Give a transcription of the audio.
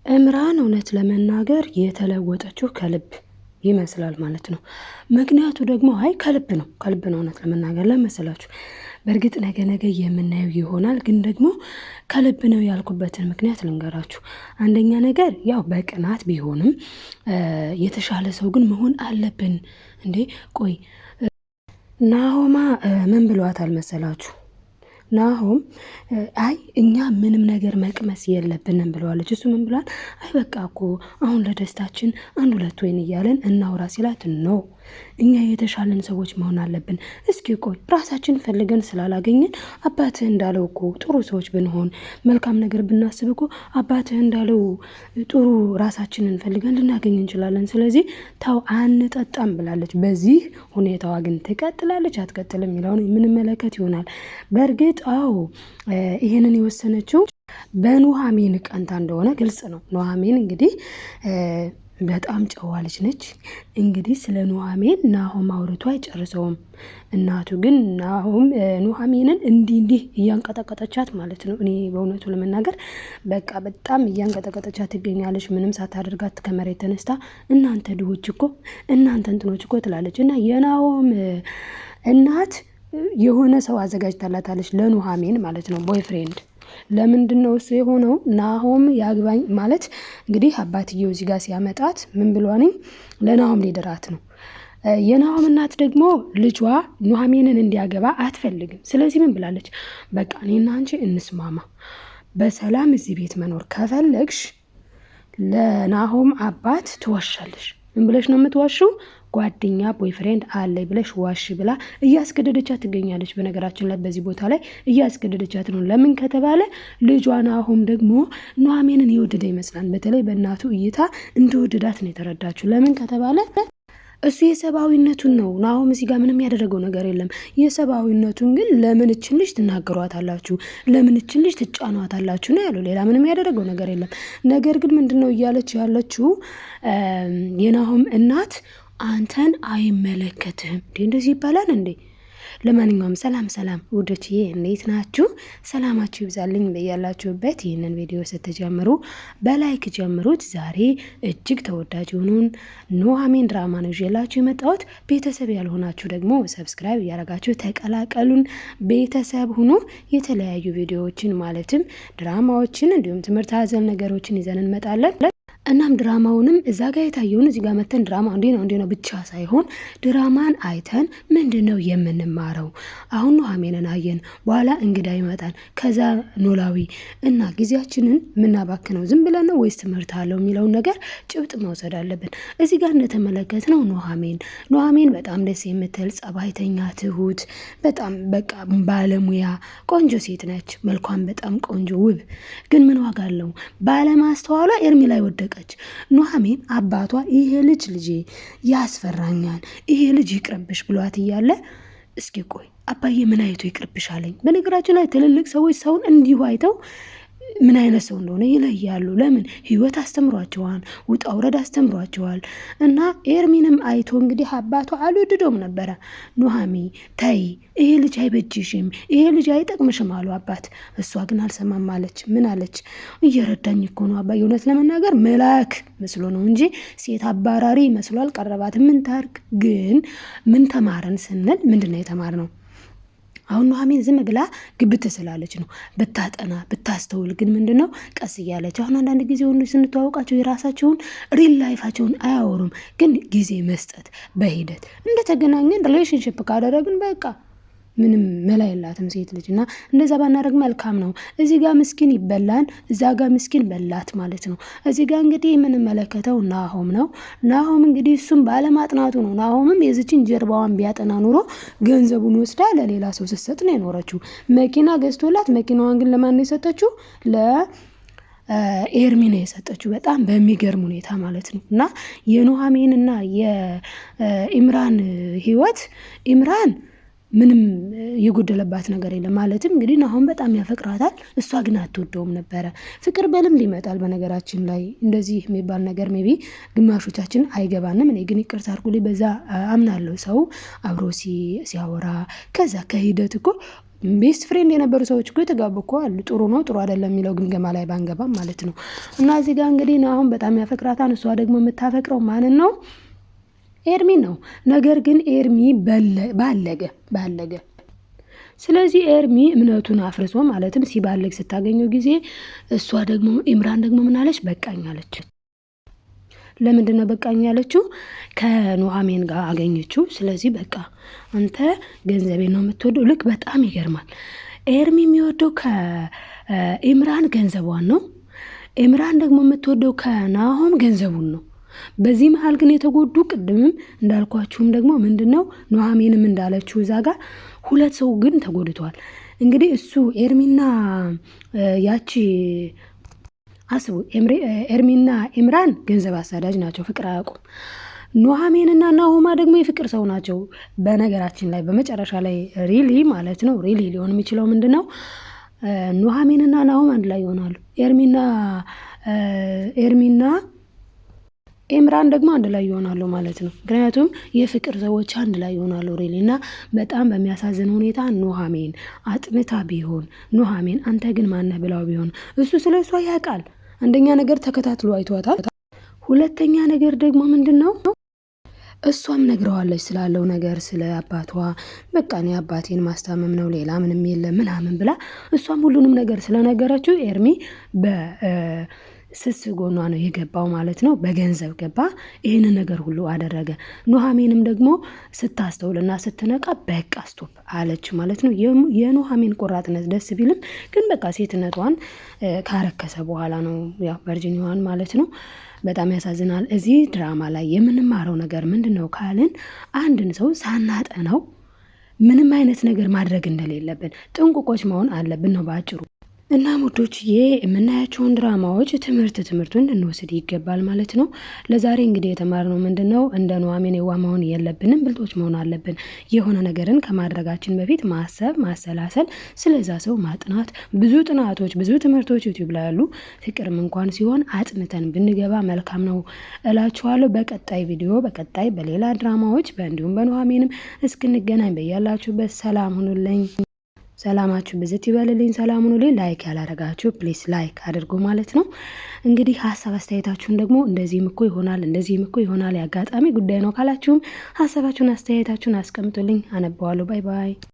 እምራን እውነት ለመናገር የተለወጠችው ከልብ ይመስላል ማለት ነው። ምክንያቱ ደግሞ ከልብ ነው እውነት ለመናገር ለመሰላችሁ። በእርግጥ ነገ ነገ የምናየው ይሆናል፣ ግን ደግሞ ከልብ ነው ያልኩበትን ምክንያት ልንገራችሁ። አንደኛ ነገር ያው በቅናት ቢሆንም የተሻለ ሰው ግን መሆን አለብን እንዴ። ቆይ ናሆማ ምን ብሏታል መሰላችሁ? ናሆም እኛ ምንም ነገር መቅመስ የለብንም ብለዋለች። እሱ ምን ብሏል? በቃ እኮ አሁን ለደስታችን አንድ ሁለት ወይን እያለን እናውራ ሲላት ነው እኛ የተሻለን ሰዎች መሆን አለብን። እስኪ ቆይ ራሳችን ፈልገን ስላላገኘን አባትህ እንዳለው እኮ ጥሩ ሰዎች ብንሆን መልካም ነገር ብናስብ እኮ አባትህ እንዳለው ጥሩ ራሳችንን ፈልገን ልናገኝ እንችላለን። ስለዚህ ታው አንጠጣም ብላለች። በዚህ ሁኔታዋ ግን ትቀጥላለች አትቀጥልም የሚለውን የምንመለከት ይሆናል። በእርግጥ ይሄንን የወሰነችው በኑሐሚን ቀንታ እንደሆነ ግልጽ ነው። ኑሐሚን እንግዲህ በጣም ጨዋ ልጅ ነች። እንግዲህ ስለ ኑሐሚን ናሆም አውርቶ አይጨርሰውም። እናቱ ግን ኑሐሚንን እንዲህ እያንቀጠቀጠቻት ማለት ነው። እኔ በእውነቱ ለመናገር በቃ በጣም እያንቀጠቀጠቻት ትገኛለች። ምንም ሳታደርጋት ከመሬት ተነስታ እናንተ ድሆች እኮ እናንተ እንትኖች እኮ ትላለች። እና የናሆም እናት የሆነ ሰው አዘጋጅታላታለች ለኑሐሚን ማለት ነው፣ ቦይፍሬንድ። ለምንድን ነው እሱ የሆነው? ናሆም ያግባኝ ማለት እንግዲህ አባትየው እዚህ ጋር ሲያመጣት ምን ብሏንኝ ለናሆም ሊድራት ነው። የናሆም እናት ደግሞ ልጇ ኑሐሚንን እንዲያገባ አትፈልግም። ስለዚህ ምን ብላለች? በቃ እኔና አንቺ እንስማማ፣ በሰላም እዚህ ቤት መኖር ከፈለግሽ ለናሆም አባት ትዋሻለሽ። ምን ብለሽ ነው የምትዋሽው? ጓደኛ ቦይፍሬንድ አለኝ ብለሽ ዋሽ ብላ እያስገደደቻት ትገኛለች። በነገራችን ላይ በዚህ ቦታ ላይ እያስገደደቻት ነው። ለምን ከተባለ ልጇ ናሆም ደግሞ ኑሐሚንን የወደደ ይመስላል። በተለይ በእናቱ እይታ እንደወደዳት ነው የተረዳችው። ለምን ከተባለ እሱ የሰብአዊነቱን ነው። ናሆም እዚህ ጋር ምንም ያደረገው ነገር የለም። የሰብአዊነቱን ግን ለምን እችን ልጅ ትናገሯታላችሁ? ለምን እችን ልጅ ትጫኗታላችሁ ነው ያለው። ሌላ ምንም ያደረገው ነገር የለም። ነገር ግን ምንድነው እያለች ያለችው የናሆም እናት አንተን አይመለከትህም። እንደዚህ ይባላል እንዴ? ለማንኛውም ሰላም ውዶችዬ፣ እንዴት ናችሁ? ሰላማችሁ ይብዛልኝ በያላችሁበት። ይህንን ቪዲዮ ስትጀምሩ በላይክ ጀምሩት። ዛሬ እጅግ ተወዳጅ የሆኑን ኑሐሚን ድራማ ነው ይዤላችሁ የመጣሁት። ቤተሰብ ያልሆናችሁ ደግሞ ሰብስክራይብ እያደረጋችሁ ተቀላቀሉን፣ ቤተሰብ ሁኑ። የተለያዩ ቪዲዮዎችን ማለትም ድራማዎችን እንዲሁም ትምህርት አዘል ነገሮችን ይዘን እንመጣለን። እናም ድራማውንም እዛ ጋር የታየውን እዚህ ጋር መተን ድራማ እንዲህ ነው ብቻ ሳይሆን ድራማን አይተን ምንድን ነው የምንማረው? አሁን ኑሐሚንን አየን፣ በኋላ እንግዳ ይመጣል፣ ከዛ ኖላዊ እና ጊዜያችንን የምናባክነው ዝም ብለን ነው ወይስ ትምህርት አለው የሚለውን ነገር ጭብጥ መውሰድ አለብን። እዚህ ጋር እንደተመለከትነው ኑሐሚን በጣም ደስ የምትል ጸባይተኛ፣ ትሁት፣ በጣም በቃ ባለሙያ ቆንጆ ሴት ነች። መልኳን በጣም ቆንጆ ውብ። ግን ምን ዋጋ አለው? ባለማስተዋሏ ኤርሚ ላይ ወደቀ። ኑሐሚን አባቷ ይሄ ልጅ ያስፈራኛል፣ ይሄ ልጅ ይቅርብሽ ብሏት እያለ እስኪ ቆይ አባዬ ምን አይቶ ይቅርብሽ አለኝ። በነገራችን ላይ ትልልቅ ሰዎች ሰውን እንዲሁ አይተው ምን አይነት ሰው እንደሆነ ይለያሉ። ለምን? ህይወት አስተምሯቸዋል፣ ውጣ ውረድ አስተምሯቸዋል። እና ኤርሚንም አይቶ እንግዲህ አባቷ አልወደደውም ነበረ። ኑሐሚን ተይ፣ ይሄ ልጅ አይበጅሽም፣ ይሄ ልጅ አይጠቅምሽም አሉ አባት። እሷ ግን አልሰማም አለች። ምን አለች? እየረዳኝ እኮ ነው አባዬ። እውነት ለመናገር መልአክ መስሎ ነው እንጂ ሴት አባራሪ መስሎ አልቀረባትም። ምን ታርግ? ግን ምን ተማረን ስንል ምንድነው የተማርነው? አሁን ኑሐሚን ዝም ብላ ግብት ስላለች ነው። ብታጠና ብታስተውል ግን ምንድነው ቀስ እያለች አሁን አንዳንድ ጊዜ ወንዶች ስንተዋወቃቸው የራሳቸውን ሪል ላይፋቸውን አያወሩም። ግን ጊዜ መስጠት በሂደት እንደተገናኘን ሪሌሽንሽፕ ካደረግን በቃ ምንም መላ የላትም ሴት ልጅ። እና እንደዛ ባናደርግ መልካም ነው። እዚህ ጋር ምስኪን ይበላን፣ እዛ ጋር ምስኪን በላት ማለት ነው። እዚህ ጋር እንግዲህ የምንመለከተው ናሆም ነው። ናሆም እንግዲህ እሱም ባለማጥናቱ ነው። ናሆምም የዚችን ጀርባዋን ቢያጠና ኑሮ ገንዘቡን ወስዳ ለሌላ ሰው ስትሰጥ ነው የኖረችው። መኪና ገዝቶላት መኪናዋን ግን ለማን ነው የሰጠችው? ኤርሚ ነው የሰጠችው። በጣም በሚገርም ሁኔታ ማለት ነው። እና የኑሐሚንና የኢምራን ህይወት ኢምራን ምንም የጎደለባት ነገር የለም። ማለትም እንግዲህ ናሆም በጣም ያፈቅራታል፣ እሷ ግን አትወደውም ነበረ። ፍቅር በልምድ ይመጣል። በነገራችን ላይ እንደዚህ የሚባል ነገር ሜቢ ግማሾቻችን አይገባንም። እኔ ግን ይቅርታ አድርጉልኝ፣ በዛ አምናለሁ። ሰው አብሮ ሲያወራ ከዛ ከሂደት እኮ ቤስት ፍሬንድ የነበሩ ሰዎች እኮ የተጋቡ እኮ አሉ። ጥሩ ነው ጥሩ አይደለም የሚለው ግምገማ ላይ ባንገባም ማለት ነው። እና እዚህ ጋር እንግዲህ ናሆም በጣም ያፈቅራታን፣ እሷ ደግሞ የምታፈቅረው ማንን ነው? ኤርሚን ነው። ነገር ግን ኤርሚ ባለገ። ስለዚህ ኤርሚ እምነቱን አፍርሶ ማለትም ሲባለግ ስታገኘው ጊዜ እሷ ደግሞ ኢምራን ደግሞ ምን አለች? በቃኝ አለች። ለምንድን ነው በቃኝ ያለችው? ከኑሐሚን ጋር አገኘችው። ስለዚህ በቃ አንተ ገንዘቤን ነው የምትወደው። ልክ በጣም ይገርማል። ኤርሚ የሚወደው ከኢምራን ገንዘቧን ነው። ኢምራን ደግሞ የምትወደው ከናሆም ገንዘቡን ነው። በዚህ መሀል ግን የተጎዱ ቅድምም እንዳልኳችሁም ደግሞ ምንድን ነው ኑሐሚንም እንዳለችው እዛ ጋር ሁለት ሰው ግን ተጎድተዋል። እንግዲህ እሱ ኤርሚና ያቺ አስቡ፣ ኤርሚና ኢምራን ገንዘብ አሳዳጅ ናቸው፣ ፍቅር አያውቁም። ኑሐሚንና ናሆማ ደግሞ የፍቅር ሰው ናቸው። በነገራችን ላይ በመጨረሻ ላይ ሪሊ ማለት ነው ሪሊ ሊሆን የሚችለው ምንድን ነው ኑሐሚንና ናሆም አንድ ላይ ይሆናሉ። ኤርሚና ኢምራን ደግሞ አንድ ላይ ይሆናሉ ማለት ነው። ምክንያቱም የፍቅር ሰዎች አንድ ላይ ይሆናሉ ሪሊ። እና በጣም በሚያሳዝን ሁኔታ ኑሐሚን አጥንታ ቢሆን ኑሐሚን አንተ ግን ማነህ ብላው ቢሆን እሱ ስለ እሷ ያውቃል። አንደኛ ነገር ተከታትሎ አይቷታል። ሁለተኛ ነገር ደግሞ ምንድን ነው እሷም ነግረዋለች ስላለው ነገር ስለ አባቷ። በቃ እኔ አባቴን ማስታመም ነው ሌላ ምንም የለም ምናምን ብላ እሷም ሁሉንም ነገር ስለነገረችው ኤርሚ ስስ ጎኗ ነው የገባው ማለት ነው። በገንዘብ ገባ፣ ይህንን ነገር ሁሉ አደረገ። ኑሐሚንም ደግሞ ስታስተውልና ስትነቃ በቃ ስቶፕ አለች ማለት ነው። የኑሐሚን ቆራጥነት ደስ ቢልም ግን በቃ ሴትነቷን ካረከሰ በኋላ ነው ያው ቨርጂኒዋን ማለት ነው። በጣም ያሳዝናል። እዚህ ድራማ ላይ የምንማረው ነገር ምንድን ነው ካልን አንድን ሰው ሳናጠናው ምንም አይነት ነገር ማድረግ እንደሌለብን ጥንቁቆች መሆን አለብን ነው በአጭሩ። እና ሙዶችዬ የምናያቸውን ድራማዎች ትምህርቱን እንወስድ ይገባል ማለት ነው። ለዛሬ እንግዲህ የተማርነው ምንድን ነው? እንደ ኑሐሚን የዋ መሆን የለብንም፣ ብልጦች መሆን አለብን። የሆነ ነገርን ከማድረጋችን በፊት ማሰብ፣ ማሰላሰል፣ ስለዛ ሰው ማጥናት። ብዙ ጥናቶች፣ ብዙ ትምህርቶች ዩቲዩብ ላይ ያሉ ፍቅርም እንኳን ሲሆን አጥንተን ብንገባ መልካም ነው እላችኋለሁ። በቀጣይ ቪዲዮ በቀጣይ በሌላ ድራማዎች እንዲሁም በኑሐሚንም እስክንገናኝ በያላችሁበት ሰላም ሁኑልኝ። ሰላማችሁ ብዝት ይበልልኝ። ሰላም ሁኑልኝ። ላይክ ያላረጋችሁ ፕሊስ ላይክ አድርጉ ማለት ነው። እንግዲህ ሀሳብ አስተያየታችሁን ደግሞ እንደዚህም እኮ ይሆናል የአጋጣሚ ጉዳይ ነው ካላችሁም ሀሳባችሁን አስተያየታችሁን አስቀምጡልኝ፣ አነበዋለሁ። ባይ ባይ።